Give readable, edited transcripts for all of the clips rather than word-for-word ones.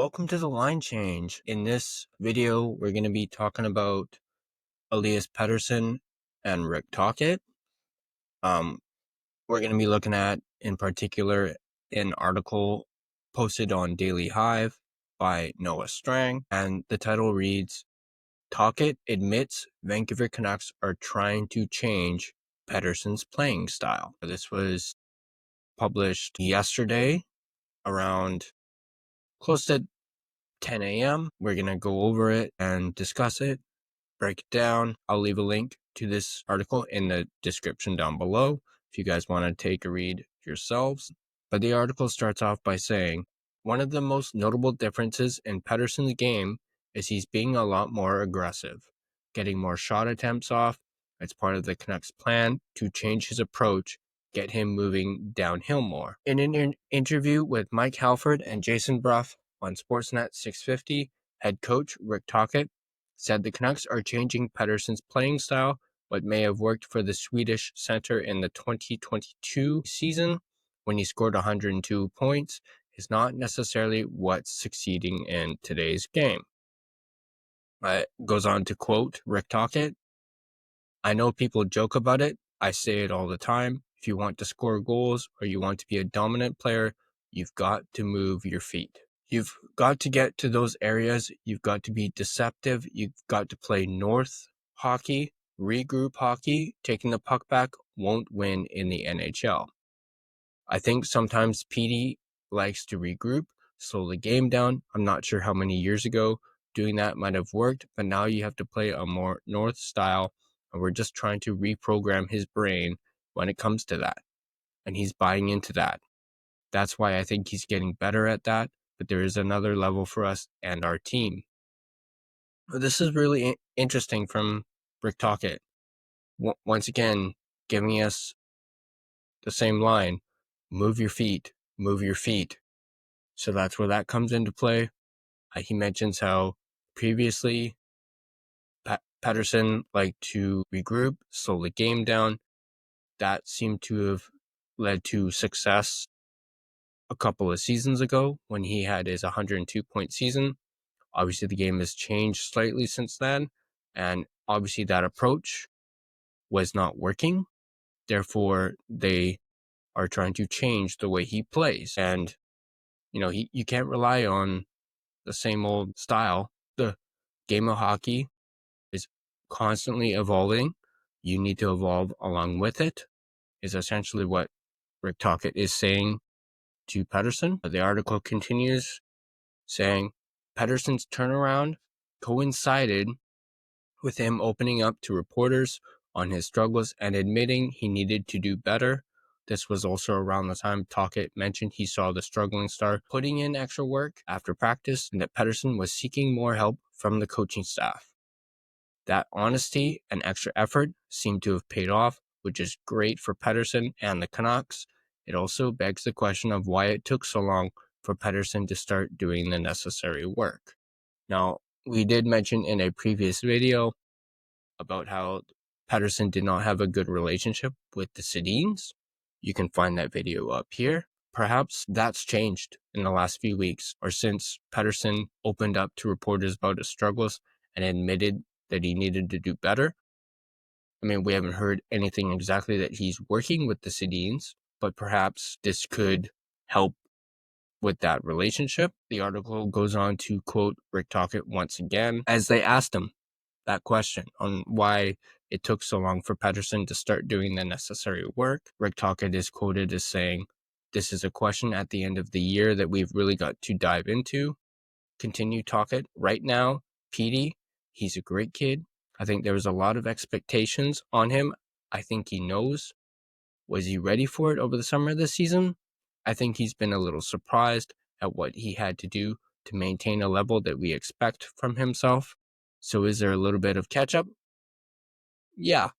Welcome to the line change. In this video, we're going to be talking about Elias Pettersson and Rick Tocchet. We're going to be looking at, in particular, an article posted on Daily Hive by Noah Strang, and the title reads, Tocchet admits Vancouver Canucks are trying to change Pettersson's playing style. This was published yesterday around close to 10 a.m. We're going to go over it and discuss it, break it down. I'll leave a link to this article in the description down below if you guys want to take a read yourselves. But the article starts off by saying, one of the most notable differences in Pettersson's game is he's being a lot more aggressive, getting more shot attempts off. It's part of the Canucks' plan to change his approach, get him moving downhill more. In an interview with Mike Halford and Jason Bruff on Sportsnet 650, head coach Rick Tocchet said the Canucks are changing Pettersson's playing style. What may have worked for the Swedish center in the 2022 season, when he scored 102 points, is not necessarily what's succeeding in today's game. Goes on to quote Rick Tocchet, I know people joke about it. I say it all the time. If you want to score goals or you want to be a dominant player, you've got to move your feet. You've got to get to those areas. You've got to be deceptive. You've got to play north hockey, regroup hockey. Taking the puck back won't win in the NHL. I think sometimes Petey likes to regroup, slow the game down. I'm not sure how many years ago doing that might have worked, but now you have to play a more north style, and we're just trying to reprogram his brain when it comes to that. And he's buying into that. That's why I think he's getting better at that. But there is another level for us and our team. This is really interesting from Rick Tocchet. Once again, giving us the same line, move your feet, move your feet. So that's where that comes into play. He mentions how previously Pettersson liked to regroup, slow the game down. That seemed to have led to success a couple of seasons ago when he had his 102-point season. Obviously, the game has changed slightly since then, and obviously that approach was not working. Therefore, they are trying to change the way he plays. And, you can't rely on the same old style. The game of hockey is constantly evolving. You need to evolve along with it, is essentially what Rick Tocchet is saying to Pettersson. The article continues saying, Pettersson's turnaround coincided with him opening up to reporters on his struggles and admitting he needed to do better. This was also around the time Tocchet mentioned he saw the struggling star putting in extra work after practice and that Pettersson was seeking more help from the coaching staff. That honesty and extra effort seemed to have paid off, which is great for Pettersson and the Canucks. It also begs the question of why it took so long for Pettersson to start doing the necessary work. Now, we did mention in a previous video about how Pettersson did not have a good relationship with the Sedins. You can find that video up here. Perhaps that's changed in the last few weeks, or since Pettersson opened up to reporters about his struggles and admitted that he needed to do better. I mean, we haven't heard anything exactly that he's working with the Sedins, but perhaps this could help with that relationship. The article goes on to quote Rick Tocchet once again, as they asked him that question on why it took so long for Pettersson to start doing the necessary work. Rick Tocchet is quoted as saying, this is a question at the end of the year that we've really got to dive into. Continue Tocchet. Right now, Petey, he's a great kid. I think there was a lot of expectations on him. I think he knows. Was he ready for it over the summer of this season? I think he's been a little surprised at what he had to do to maintain a level that we expect from himself. So is there a little bit of catch up? Yeah,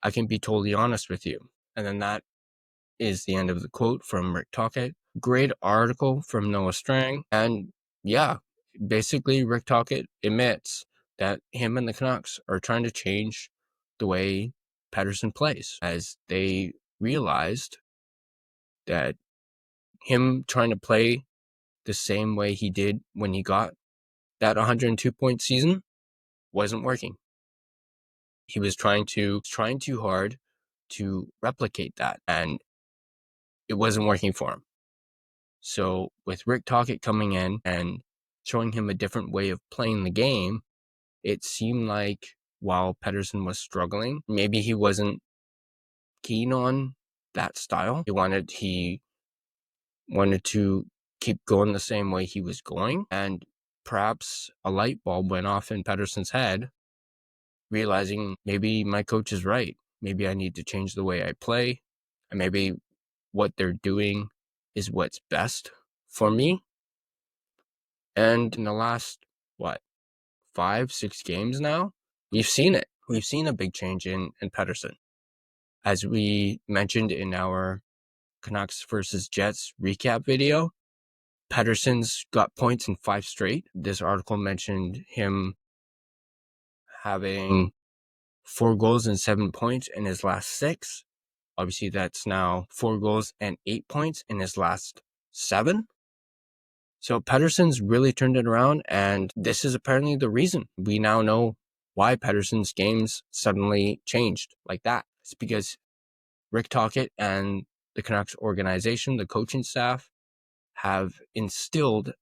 I can be totally honest with you. And then that is the end of the quote from Rick Tocchet. Great article from Noah Strang. And yeah, basically Rick Tocchet admits that him and the Canucks are trying to change the way Pettersson plays, as they realized that him trying to play the same way he did when he got that 102-point season wasn't working. He was trying too hard to replicate that, and it wasn't working for him. So with Rick Tocchet coming in and showing him a different way of playing the game, it seemed like while Pettersson was struggling, maybe he wasn't keen on that style. He wanted to keep going the same way he was going, and perhaps a light bulb went off in Pettersson's head, realizing maybe my coach is right. Maybe I need to change the way I play, and maybe what they're doing is what's best for me. And in the last, 5-6 games now, we've seen it. We've seen a big change in Pettersson. As we mentioned in our Canucks versus Jets recap video, Pettersson's got points in 5 straight. This article mentioned him having 4 goals and 7 points in his last 6. Obviously, that's now 4 goals and 8 points in his last 7. So Pettersson's really turned it around, and this is apparently the reason. We now know why Pettersson's games suddenly changed like that. It's because Rick Tocchet and the Canucks organization, the coaching staff, have instilled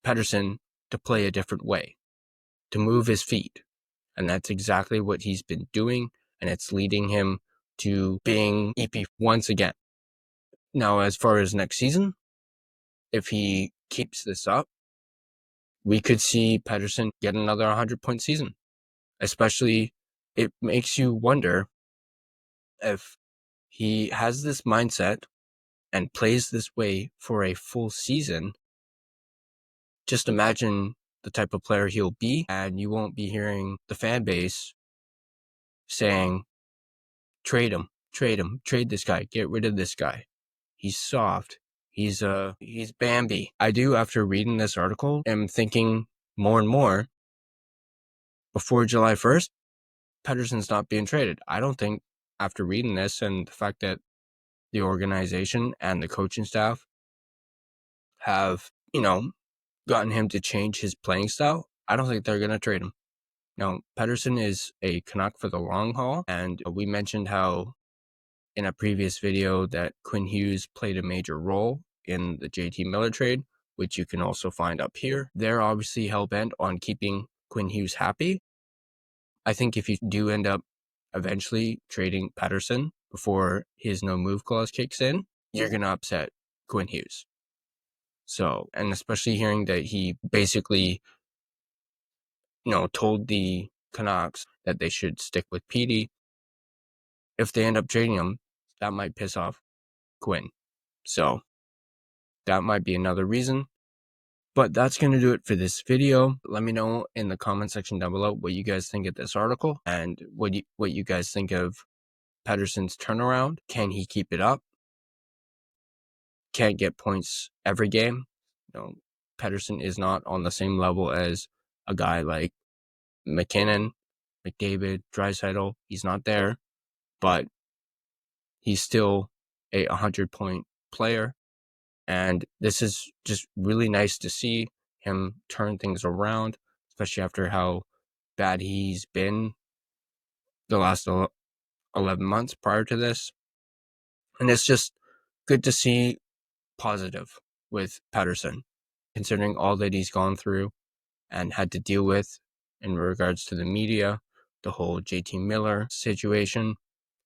Pettersson to play a different way, to move his feet. And that's exactly what he's been doing, and it's leading him to being EP once again. Now, as far as next season, if he keeps this up, we could see Pettersson get another 100-point season. Especially, it makes you wonder if he has this mindset and plays this way for a full season. Just imagine the type of player he'll be, and you won't be hearing the fan base saying, trade him, trade this guy, get rid of this guy. He's soft. He's Bambi. I do, after reading this article, am thinking more and more, before July 1st, Pettersson's not being traded. I don't think, after reading this and the fact that the organization and the coaching staff have, gotten him to change his playing style, I don't think they're going to trade him. Now, Pettersson is a Canuck for the long haul, and we mentioned how in a previous video that Quinn Hughes played a major role in the JT Miller trade, which you can also find up here. They're obviously hell-bent on keeping Quinn Hughes happy. I think if you do end up eventually trading Pettersson before his no-move clause kicks in, you're going to upset Quinn Hughes. So, and especially hearing that he basically, told the Canucks that they should stick with Petey. If they end up trading him, that might piss off Quinn. So that might be another reason. But that's going to do it for this video. Let me know in the comment section down below what you guys think of this article and what you guys think of Pettersson's turnaround. Can he keep it up? Can't get points every game. Pettersson is not on the same level as a guy like McKinnon, McDavid, Draisaitl. He's not there, but he's still a 100-point player. And this is just really nice to see him turn things around, especially after how bad he's been the last 11 months prior to this. And it's just good to see positive with Pettersson, considering all that he's gone through and had to deal with in regards to the media, the whole JT Miller situation.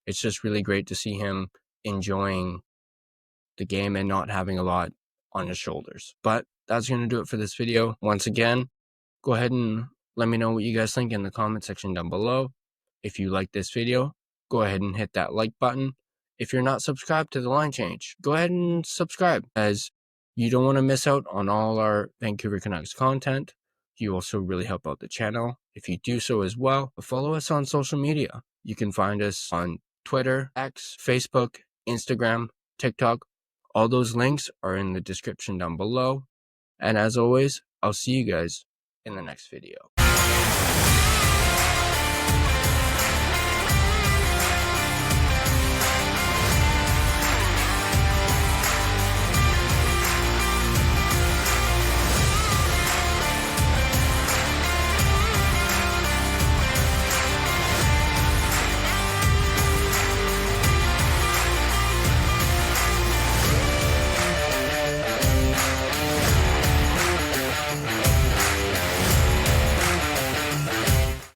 It's just really great to see him enjoying the game and not having a lot on his shoulders. But that's going to do it for this video. Once again, go ahead and let me know what you guys think in the comment section down below. If you like this video, go ahead and hit that like button. If you're not subscribed to The Line Change, go ahead and subscribe, as you don't want to miss out on all our Vancouver Canucks content. You also really help out the channel if you do so as well. Follow us on social media. You can find us on Twitter, X, Facebook, Instagram, TikTok. All those links are in the description down below. And as always, I'll see you guys in the next video.